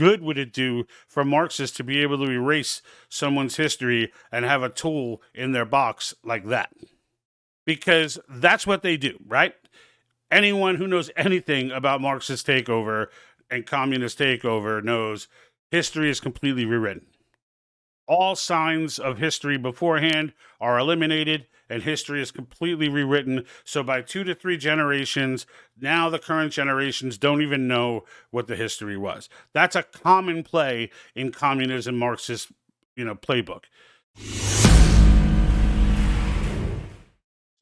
good would it do for Marxists to be able to erase someone's history and have a tool in their box like that? Because that's what they do, right? Anyone who knows anything about Marxist takeover and communist takeover knows history is completely rewritten. All signs of history beforehand are eliminated, and history is completely rewritten. So by 2 to 3 generations, now the current generations don't even know what the history was. That's a common play in communism, Marxist, playbook.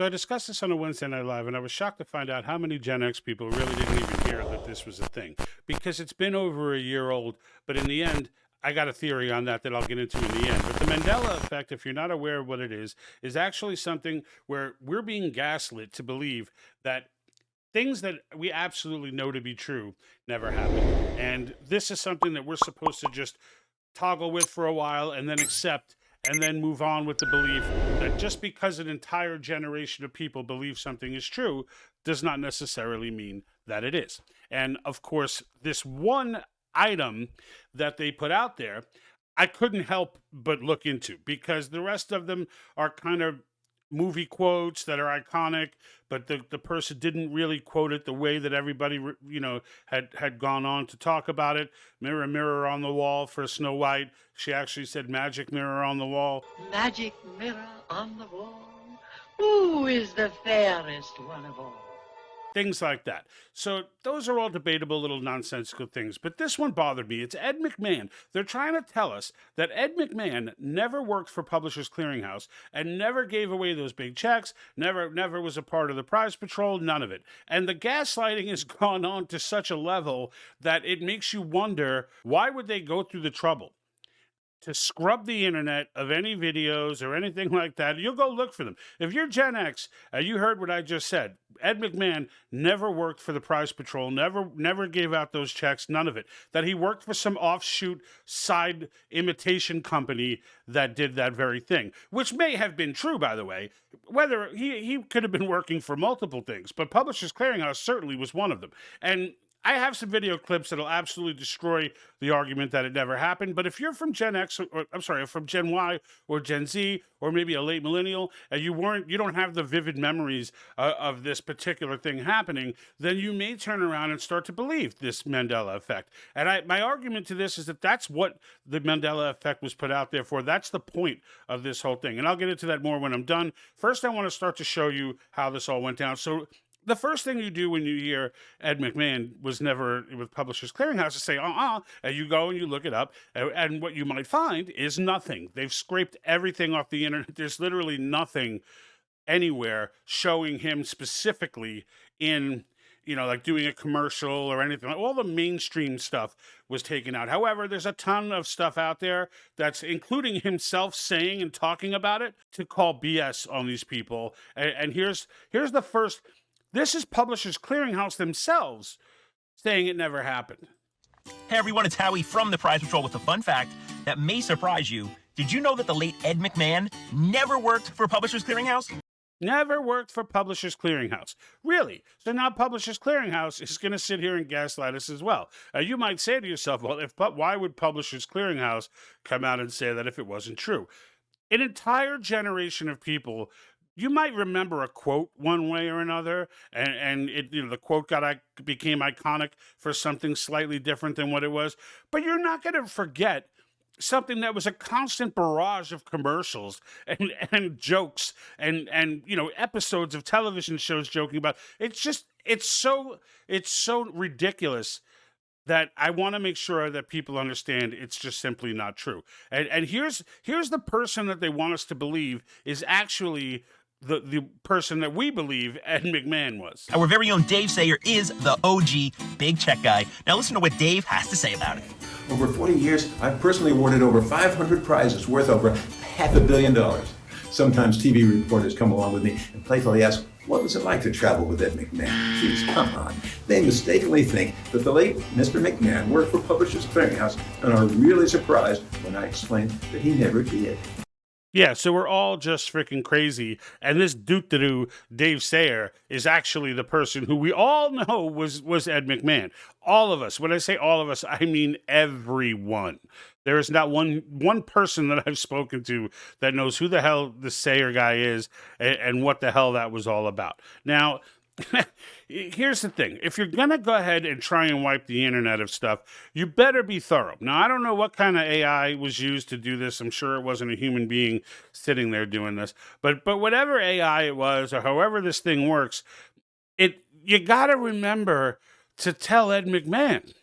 So I discussed this on a Wednesday Night Live, and I was shocked to find out how many Gen X people really didn't even hear that this was a thing, because it's been over a year old. But in the end, I got a theory on that I'll get into in the end. But the Mandela Effect, if you're not aware of what it is actually something where we're being gaslit to believe that things that we absolutely know to be true never happened. And this is something that we're supposed to just toggle with for a while and then accept, and then move on with the belief that just because an entire generation of people believe something is true does not necessarily mean that it is. And of course, this one item that they put out there, I couldn't help but look into, because the rest of them are kind of movie quotes that are iconic, but the person didn't really quote it the way that everybody had gone on to talk about it. Mirror, mirror on the wall for Snow White, she actually said magic mirror on the wall. Magic mirror on the wall, who is the fairest one of all? Things like that. So those are all debatable little nonsensical things. But this one bothered me. It's Ed McMahon. They're trying to tell us that Ed McMahon never worked for Publishers Clearinghouse and never gave away those big checks, never was a part of the prize patrol, none of it. And the gaslighting has gone on to such a level that it makes you wonder, why would they go through the trouble to scrub the internet of any videos or anything like that? You'll go look for them. If you're Gen X, you heard what I just said. Ed McMahon never worked for the prize patrol, never gave out those checks, none of it. That he worked for some offshoot side imitation company that did that very thing, which may have been true, by the way. Whether he could have been working for multiple things, but Publishers Clearinghouse certainly was one of them. And I have some video clips that'll absolutely destroy the argument that it never happened. But if you're from Gen X, or I'm sorry, from Gen Y or Gen Z, or maybe a late millennial, and you don't have the vivid memories of this particular thing happening, then you may turn around and start to believe this Mandela Effect. And my argument to this is that that's what the Mandela Effect was put out there for. That's the point of this whole thing. And I'll get into that more when I'm done. First, I want to start to show you how this all went down. So the first thing you do when you hear Ed McMahon was never with Publishers Clearinghouse is say, and you go and you look it up, and what you might find is nothing. They've scraped everything off the internet. There's literally nothing anywhere showing him specifically in, like doing a commercial or anything. All the mainstream stuff was taken out. However, there's a ton of stuff out there that's including himself saying and talking about it to call BS on these people. And here's the first. This is Publishers Clearinghouse themselves saying it never happened. Hey everyone, it's Howie from the Prize Patrol with a fun fact that may surprise you. Did you know that the late Ed McMahon never worked for Publishers Clearinghouse? Never worked for Publishers Clearinghouse. Really? So now Publishers Clearinghouse is going to sit here and gaslight us as well. You might say to yourself, well, why would Publishers Clearinghouse come out and say that if it wasn't true? An entire generation of people, you might remember a quote one way or another, and it, the quote became iconic for something slightly different than what it was. But you're not going to forget something that was a constant barrage of commercials and jokes and episodes of television shows joking about. It's so ridiculous that I want to make sure that people understand it's just simply not true. And here's the person that they want us to believe is actually the person that we believe Ed McMahon was. Our very own Dave Sayer is the OG big check guy. Now listen to what Dave has to say about it. Over 40 years, I've personally awarded over 500 prizes worth over $500 million. Sometimes TV reporters come along with me and playfully ask, what was it like to travel with Ed McMahon? Jeez, come on. They mistakenly think that the late Mr. McMahon worked for Publishers Clearinghouse and are really surprised when I explain that he never did. Yeah, so we're all just freaking crazy, and this doo Dave Sayer is actually the person who we all know was Ed McMahon. All of us. When I say all of us, I mean everyone. There is not one person that I've spoken to that knows who the hell the Sayer guy is and what the hell that was all about. Now, here's the thing. If you're going to go ahead and try and wipe the internet of stuff, you better be thorough. Now, I don't know what kind of AI was used to do this. I'm sure it wasn't a human being sitting there doing this. But whatever AI it was or however this thing works, you got to remember to tell Ed McMahon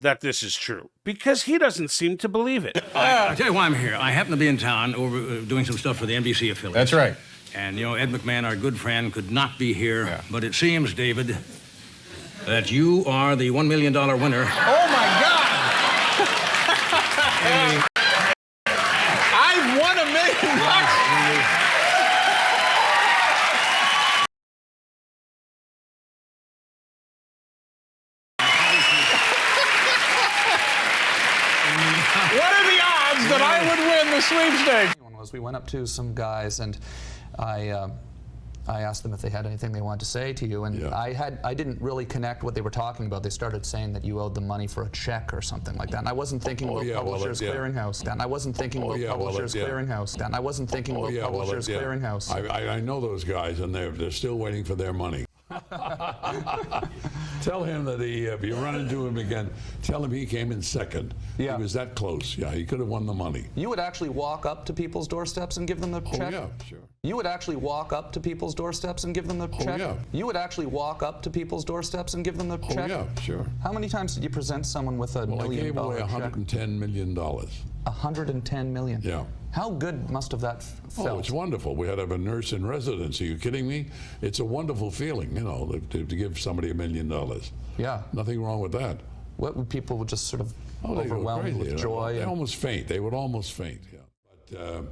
that this is true because he doesn't seem to believe it. I'll tell you why I'm here. I happen to be in town over doing some stuff for the NBC affiliate. That's right. And, Ed McMahon, our good friend, could not be here. Yeah. But it seems, David, that you are the $1 million winner. Oh, my God! I've won $1 million. What are the odds that I would win the sweepstakes? We went up to some guys and I asked them if they had anything they wanted to say to you, and yeah. I didn't really connect what they were talking about. They started saying that you owed them money for a check or something like that, and I wasn't thinking about Publishers Clearinghouse. And I wasn't thinking about Publishers Clearinghouse. And I wasn't thinking about Publishers Clearinghouse. I know those guys, and they're still waiting for their money. Tell him that if you run into him again, tell him he came in second. Yeah. He was that close. Yeah, he could have won the money. You would actually walk up to people's doorsteps and give them the check? Oh, yeah, sure. You would actually walk up to people's doorsteps and give them the check? Yeah. You would actually walk up to people's doorsteps and give them the check? Oh, yeah, sure. How many times did you present someone with a $1 million check? I gave away $110 million. $110 million? Yeah. How good must have that felt? Oh, it's wonderful. We had to have a nurse in residence. Are you kidding me? It's a wonderful feeling, to give somebody $1 million. Yeah. Nothing wrong with that. What would people would just sort of overwhelmed with joy? They almost faint. They would almost faint, yeah. But,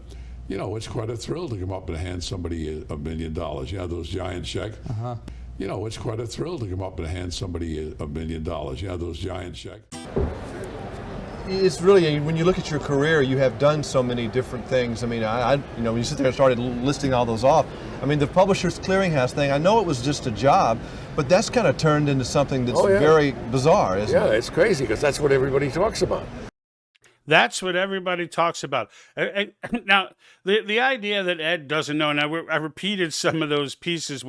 it's quite a thrill to come up and hand somebody $1 million. Those giant checks. Uh-huh. It's quite a thrill to come up and hand somebody $1 million. Those giant checks. It's really, when you look at your career, you have done so many different things. I mean, when you sit there and started listing all those off, I mean, the Publishers Clearinghouse thing, I know it was just a job, but that's kind of turned into something that's very bizarre, isn't it? Yeah, it's crazy because that's what everybody talks about. That's what everybody talks about. Now, the idea that Ed doesn't know, and I repeated some of those pieces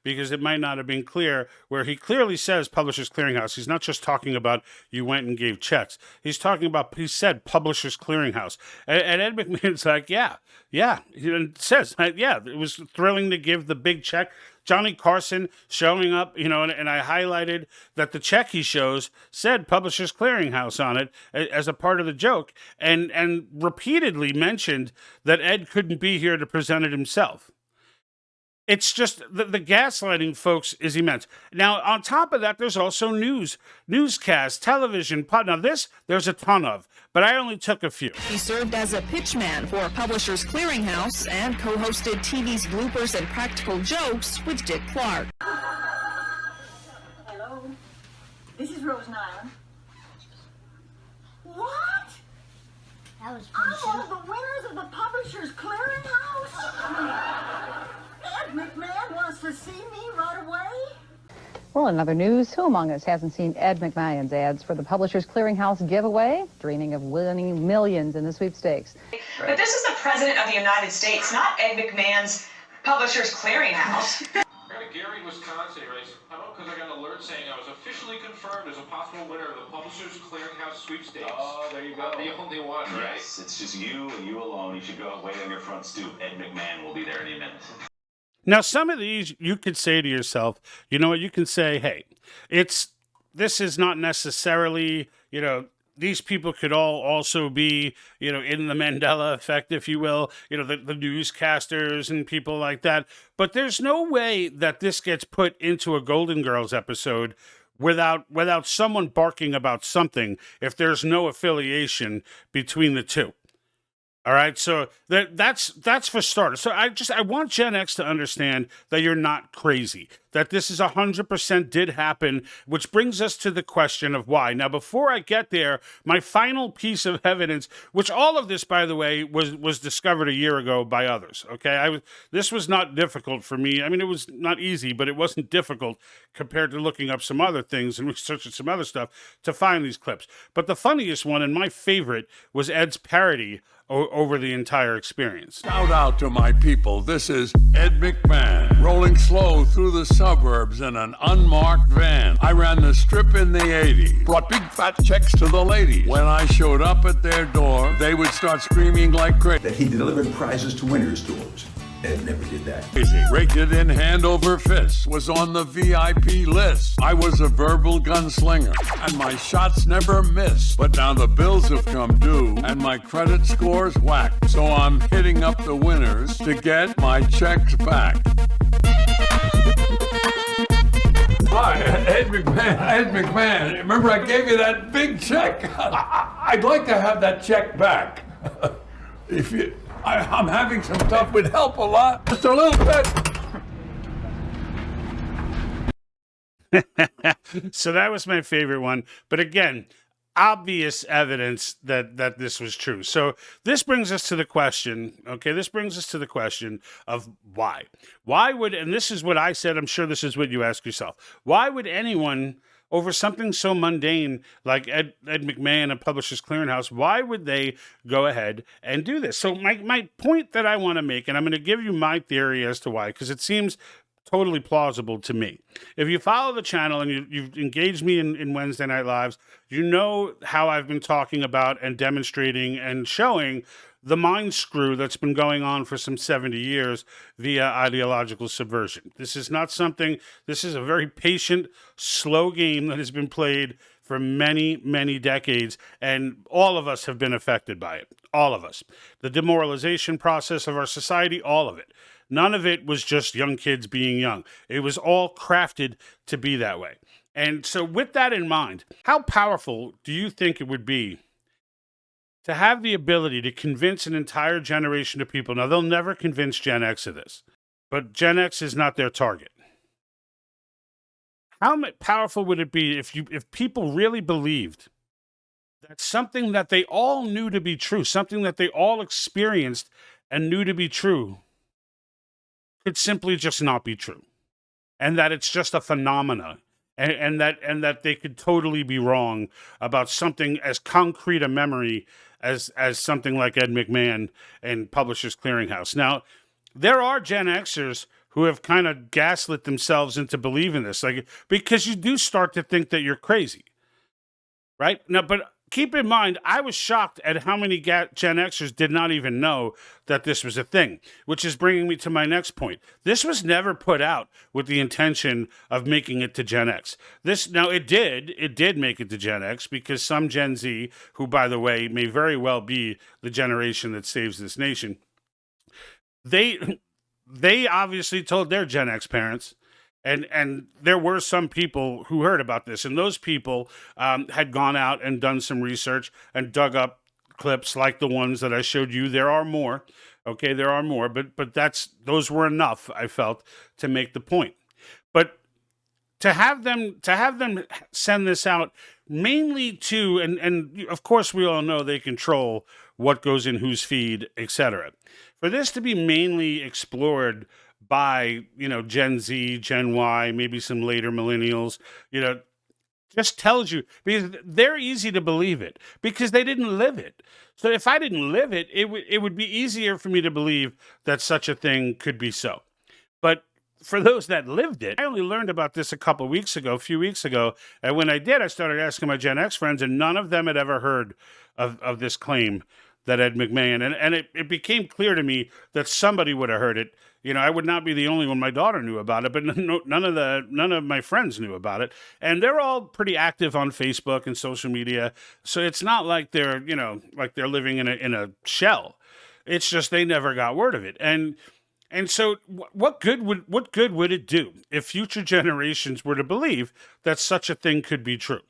because it might not have been clear, where he clearly says Publishers Clearinghouse. He's not just talking about you went and gave checks. He said Publishers Clearinghouse. And Ed McMahon's like, yeah. He says, yeah, it was thrilling to give the big check. Johnny Carson showing up, and I highlighted that the check he shows said Publishers Clearinghouse on it as a part of the joke, and repeatedly mentioned that Ed couldn't be here to present it himself. It's just the gaslighting, folks, is immense. Now, on top of that, there's also newscasts, television. Now, there's a ton of, but I only took a few. He served as a pitchman for Publishers Clearinghouse and co-hosted TV's Bloopers and Practical Jokes with Dick Clark. Hello, this is Rose Nyland. What? That was I'm one of the winners of the Publishers Clearinghouse? Ed McMahon wants to see me right away? Well, in other news, who among us hasn't seen Ed McMahon's ads for the Publishers Clearinghouse giveaway, dreaming of winning millions in the sweepstakes? But this is the President of the United States, not Ed McMahon's Publishers Clearinghouse. Gary, Wisconsin, right? Hello, because I got an alert saying I was officially confirmed as a possible winner of the Publishers Clearinghouse sweepstakes. Oh, there you go. The only one, right? Yes, it's just you and you alone. You should go wait on your front stoop. Ed McMahon will be there any minute. Now, some of these you could say to yourself, you know what, you can say, hey, this is not necessarily, these people could all also be, in the Mandela Effect, if you will, the newscasters and people like that. But there's no way that this gets put into a Golden Girls episode without someone barking about something if there's no affiliation between the two. All right, so that's for starters. So I want Gen X to understand that you're not crazy, that this is 100% did happen, which brings us to the question of why. Now, before I get there, my final piece of evidence, which all of this, by the way, was discovered a year ago by others. Okay, this was not difficult for me. I mean, it was not easy, but it wasn't difficult compared to looking up some other things and researching some other stuff to find these clips. But the funniest one and my favorite was Ed's parody over the entire experience. Shout out to my people. This is Ed McMahon, rolling slow through the suburbs in an unmarked van. I ran the strip in the 80s, brought big fat checks to the ladies. When I showed up at their door, they would start screaming like crazy. That he delivered prizes to winners' stores. Ed never did that. Rigged it in hand over fist, was on the VIP list. I was a verbal gunslinger, and my shots never missed. But now the bills have come due, and my credit score's whacked. So I'm hitting up the winners to get my checks back. Hi, Ed McMahon. Ed McMahon. Remember I gave you that big check? I'd like to have that check back. If you... I'm having some stuff would help a lot. Just a little bit. So that was my favorite one. But again, obvious evidence that this was true. So this brings us to the question, okay? This brings us to the question of why. Why would, and this is what I said, I'm sure this is what you ask yourself. Why would anyone, over something so mundane like Ed McMahon and Publishers Clearinghouse, why would they go ahead and do this? So my point that I want to make, and I'm going to give you my theory as to why, because it seems totally plausible to me. If you follow the channel and you've engaged me in Wednesday Night Lives, you know how I've been talking about and demonstrating and showing the mind screw that's been going on for some 70 years via ideological subversion. This is not something, this is a very patient, slow game that has been played for many, many decades, and all of us have been affected by it. All of us. The demoralization process of our society, all of it. None of it was just young kids being young. It was all crafted to be that way. And so with that in mind, how powerful do you think it would be to have the ability to convince an entire generation of people? Now, they'll never convince Gen X of this, but Gen X is not their target. How powerful would it be if people really believed that something that they all knew to be true, something that they all experienced and knew to be true, could simply just not be true, and that it's just a phenomena, and that they could totally be wrong about something as concrete a memory as something like Ed McMahon and Publishers Clearinghouse. Now, there are Gen Xers who have kind of gaslit themselves into believing this, like, because you do start to think that you're crazy, right? Now, but keep in mind, I was shocked at how many Gen Xers did not even know that this was a thing, which is bringing me to my next point. This was never put out with the intention of making it to Gen X. It did make it to Gen X, because some Gen Z, who, by the way, may very well be the generation that saves this nation, they obviously told their Gen X parents. And there were some people who heard about this, and those people had gone out and done some research and dug up clips like the ones that I showed you. There are more, okay? There are more, but those were enough, I felt, to make the point. But to have them send this out mainly to, and of course we all know they control what goes in whose feed, etc. For this to be mainly explored by, Gen Z, Gen Y, maybe some later millennials, just tells you, because they're easy to believe it because they didn't live it. So if I didn't live it, it would be easier for me to believe that such a thing could be so. But for those that lived it, I only learned about this a few weeks ago. And when I did, I started asking my Gen X friends, and none of them had ever heard of this claim that Ed McMahon, and it became clear to me that somebody would have heard it. I would not be the only one. My daughter knew about it, but none of my friends knew about it. And they're all pretty active on Facebook and social media. So it's not like they're, like they're living in a shell. It's just they never got word of it. And so what good would it do if future generations were to believe that such a thing could be true?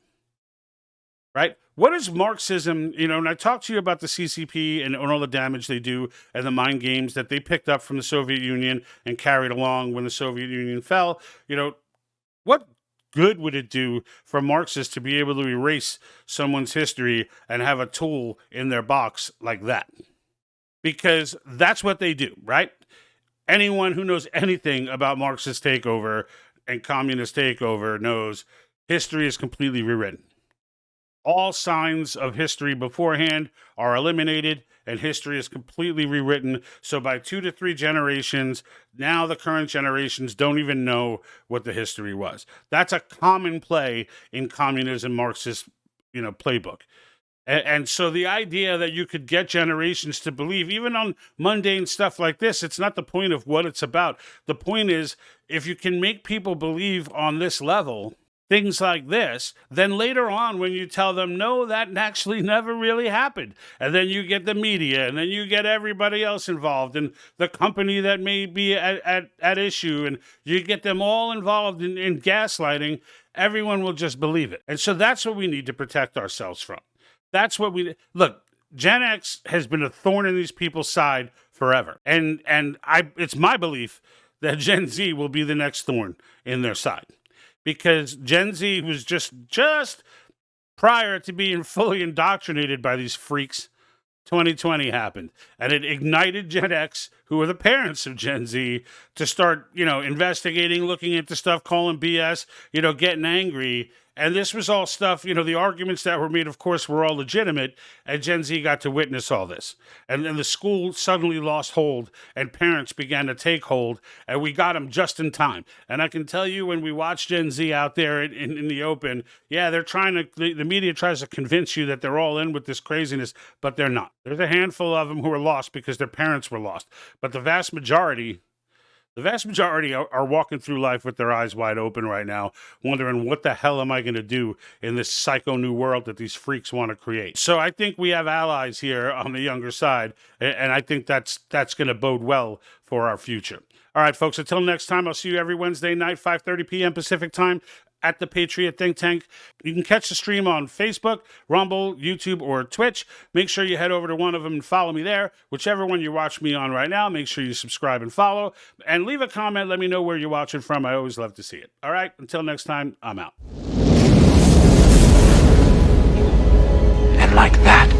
Right? what is Marxism? You know, and I talked to you about the CCP and all the damage they do and the mind games that they picked up from the Soviet Union and carried along when the Soviet Union fell. You know, what good would it do for Marxists to be able to erase someone's history and have a tool in their box like that? Because that's what they do, right? Anyone who knows anything about Marxist takeover and communist takeover knows history is completely rewritten. All signs of history beforehand are eliminated, and history is completely rewritten. So by 2 to 3 generations, now the current generations don't even know what the history was. That's a common play in communism, Marxist, playbook. And so the idea that you could get generations to believe, even on mundane stuff like this, it's not the point of what it's about. The point is, if you can make people believe on this level, things like this, then later on when you tell them, no, that actually never really happened, and then you get the media, and then you get everybody else involved, and the company that may be at issue, and you get them all involved in gaslighting, everyone will just believe it. And so that's what we need to protect ourselves from. That's what look, Gen X has been a thorn in these people's side forever. And it's my belief that Gen Z will be the next thorn in their side. Because Gen Z was just prior to being fully indoctrinated by these freaks, 2020 happened. And it ignited Gen X, who are the parents of Gen Z, to start, investigating, looking into stuff, calling BS, getting angry. And this was all stuff, the arguments that were made, of course, were all legitimate, and Gen Z got to witness all this. And then the school suddenly lost hold, and parents began to take hold, and we got them just in time. And I can tell you, when we watch Gen Z out there in the open, yeah, they're the media tries to convince you that they're all in with this craziness, but they're not. There's a handful of them who are lost because their parents were lost. But the vast majority are walking through life with their eyes wide open right now, wondering what the hell am I going to do in this psycho new world that these freaks want to create. So I think we have allies here on the younger side, and I think that's going to bode well for our future. All right, folks, until next time, I'll see you every Wednesday night, 5:30 p.m. Pacific time, at the Patriot Think Tank. You can catch the stream on Facebook, Rumble, YouTube, or Twitch. Make sure you head over to one of them and follow me there. Whichever one you watch me on right now, make sure you subscribe and follow. And leave a comment. Let me know where you're watching from. I always love to see it. All right, until next time, I'm out. And like that,